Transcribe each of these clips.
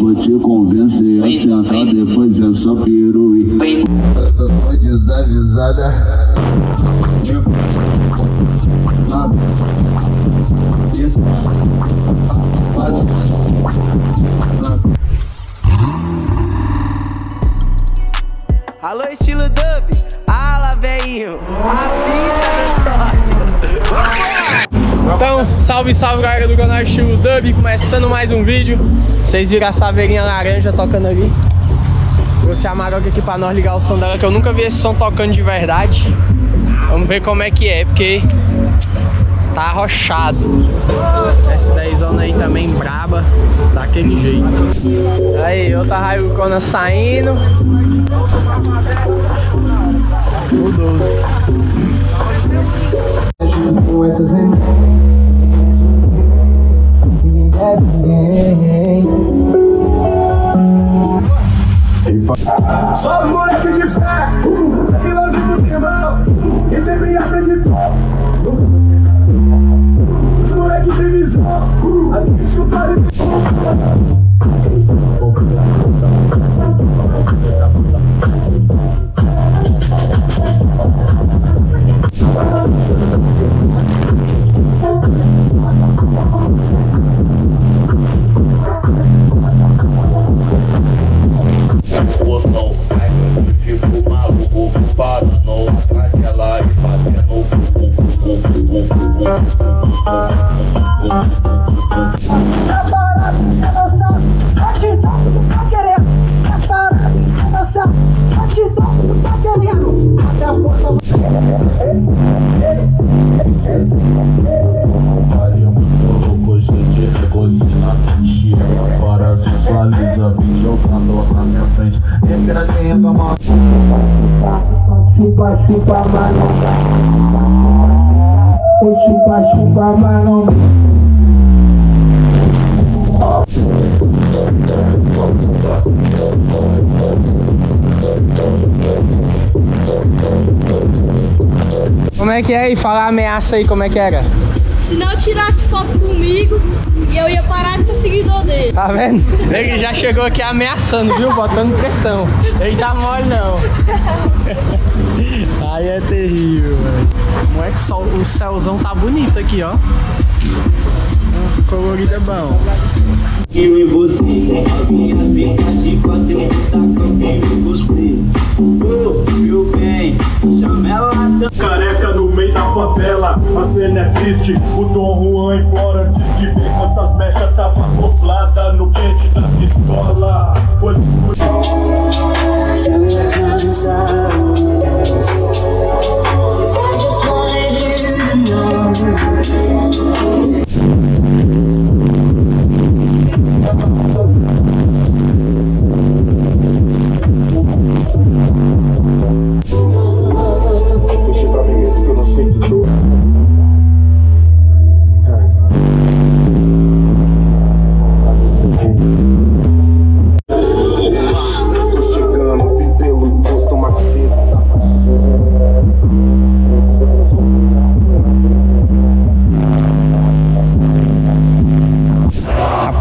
Vou te convencer a sentar, depois é só peru e desavisada. Alô, estilo dub, ala velhinho, apita meu sócio. Então, salve, salve galera do canal Estilo Dub, começando mais um vídeo. Vocês viram a saveirinha laranja tocando ali. Trouxe a Maroc aqui pra nós ligar o som dela, que eu nunca vi esse som tocando de verdade. Vamos ver como é que é, porque tá arrochado. Essa 10 zona aí também braba, daquele jeito. Aí, outra Hilux saindo. O 12. Com essas lembranças, ninguém deve ninguém. Só os moleques de fé, filósofos do irmão, que sempre acreditou. Os moleques de visão, assim que escutarem. fico maluco, parando aquela e fazendo Tá parado sem noção, pode dar o que tu tá querendo. Tá parado sem noção, pode dar o que tu tá querendo. Até a porta. Maria muito louco, gente negociando. Tira para sensualiza, vem jogando na minha frente. Regra quem é gama. Chupa, chupa, mas não dá. Oi, chupa, chupa, mas não dá. Como é que é? E fala a ameaça aí, como é que era? Se não tirasse foto comigo, eu ia parar de ser seguidor dele. Tá vendo? Ele já chegou aqui ameaçando, viu? Botando pressão. Ele tá mole não. Aí é terrível, velho. Não é que só o céuzão tá bonito aqui, ó. Colorido é bom. Eu e você, minha fica de quatro, eu em você. Oh, meu bem, chama ela. Careca no meio da favela, a cena é triste. O Dom Juan embora antes de ver quantas mechas tava acoplada no pente da pistola.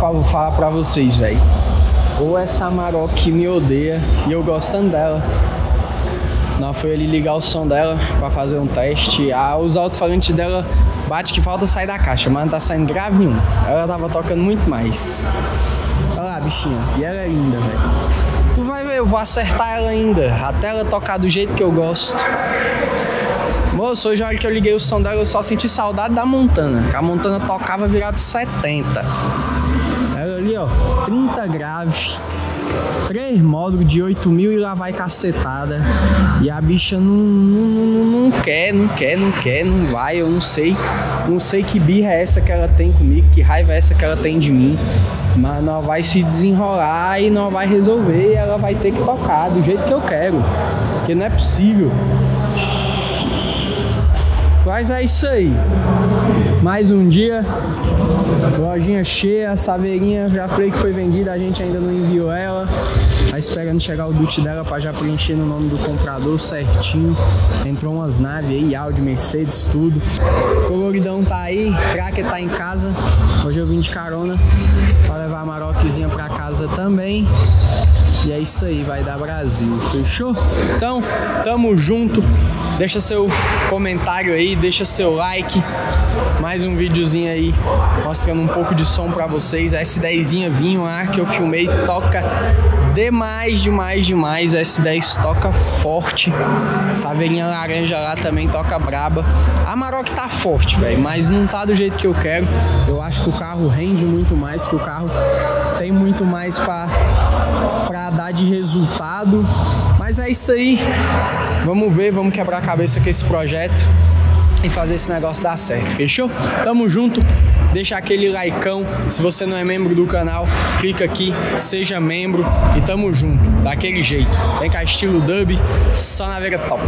Vou falar pra vocês, velho. Ou essa Maroc me odeia e eu gostando dela. Nós foi ali ligar o som dela pra fazer um teste. Os alto-falantes dela bate que falta sair da caixa, mas não tá saindo grave nenhum. Ela tava tocando muito mais. Olha lá, bichinha. E ela é linda, velho. Tu vai ver, eu vou acertar ela ainda. Até ela tocar do jeito que eu gosto. Moço, hoje a hora que eu liguei o som dela, eu só senti saudade da Montana. Que a Montana tocava virado 70. Ela ali, ó, 30 grave, 3 módulos de 8.000 e lá vai cacetada. E a bicha não vai, eu não sei que birra é essa que ela tem comigo, que raiva é essa que ela tem de mim. Mas nós vai se desenrolar e nós vai resolver e ela vai ter que tocar do jeito que eu quero. Porque não é possível. Mas é isso aí. Mais um dia. Lojinha cheia, a saveirinha já falei que foi vendida, a gente ainda não enviou ela. Tá esperando chegar o DUT dela pra já preencher no nome do comprador certinho. Entrou umas naves aí, Audi, Mercedes, tudo. Coloridão tá aí, Cracker tá em casa. Hoje eu vim de carona pra levar a Maroquezinha pra casa também. E é isso aí, vai dar Brasil, fechou? Então, tamo junto. Deixa seu comentário aí, deixa seu like. Mais um videozinho aí mostrando um pouco de som pra vocês. A S10zinha vinho lá que eu filmei, toca demais. A S10 toca forte. Essa velhinha laranja lá também toca braba. A Amarok tá forte, velho, mas não tá do jeito que eu quero. Eu acho que o carro rende muito mais, que o carro tem muito mais pra dar de resultado. Mas é isso aí. Vamos ver, vamos quebrar a cabeça com esse projeto e fazer esse negócio dar certo, fechou? Tamo junto, deixa aquele likeão. Se você não é membro do canal, clica aqui, seja membro e tamo junto, daquele jeito. Vem cá, estilo dub, só na Vega Top.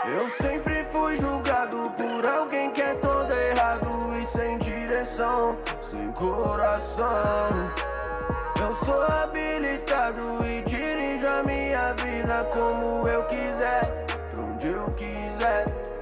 Eu sempre fui julgado por alguém que é todo errado e sem direção, sem coração. Eu sou habilitado e dirijo a minha vida como eu quiser, pra onde eu quiser.